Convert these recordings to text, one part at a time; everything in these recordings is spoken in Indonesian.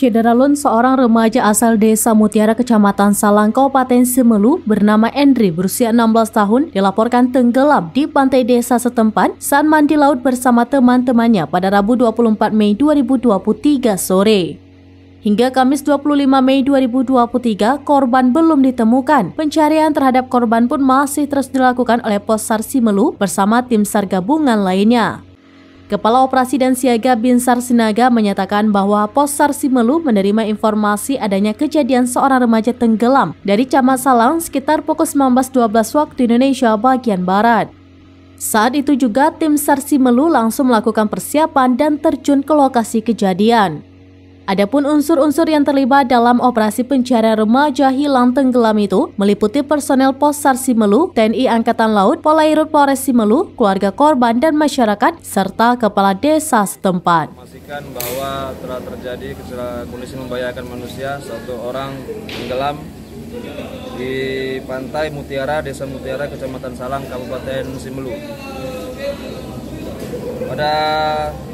Syederalun, seorang remaja asal Desa Mutiara, Kecamatan Salang, Kabupaten Simelu, bernama Endri, berusia 16 tahun, dilaporkan tenggelam di pantai desa setempat saat mandi laut bersama teman-temannya pada Rabu 24 Mei 2023 sore. Hingga Kamis 25 Mei 2023, korban belum ditemukan. Pencarian terhadap korban pun masih terus dilakukan oleh Possar Simelu bersama tim SAR gabungan lainnya. Kepala Operasi dan Siaga Binsar Sinaga menyatakan bahwa Possar Simelu menerima informasi adanya kejadian seorang remaja tenggelam dari Camat Salang sekitar pukul 19.12 waktu Indonesia bagian Barat. Saat itu juga tim SAR Simelu langsung melakukan persiapan dan terjun ke lokasi kejadian. Adapun unsur-unsur yang terlibat dalam operasi pencarian remaja hilang tenggelam itu meliputi personel Possar Simelu, TNI Angkatan Laut, Polairut Polres Simelu, keluarga korban dan masyarakat, serta kepala desa setempat. Memastikan bahwa telah terjadi kondisi membahayakan manusia, satu orang tenggelam di pantai Mutiara, Desa Mutiara, Kecamatan Salang, Kabupaten Simelu. Pada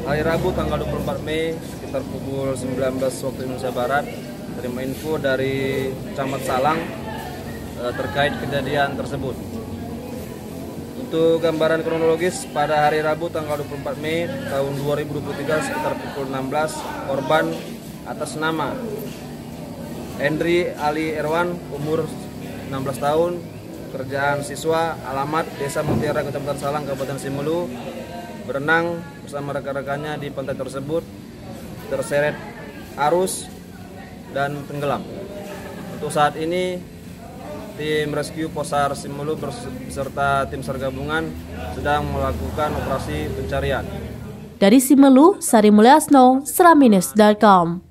hari Rabu tanggal 24 Mei sekitar pukul 19 waktu Indonesia Barat, terima info dari Camat Salang terkait kejadian tersebut. Untuk gambaran kronologis, pada hari Rabu tanggal 24 Mei tahun 2023 sekitar pukul 16, korban atas nama Endri Ali Erwan, umur 16 tahun, kerjaan siswa, alamat Desa Mutiara, Kecamatan Salang, Kabupaten Simelu, berenang bersama rekan-rekannya di pantai tersebut, terseret arus dan tenggelam. Untuk saat ini tim rescue Possar Simelu beserta tim SAR gabungan sedang melakukan operasi pencarian. Dari Simelu, Sari Mulyasno, sraminews.com.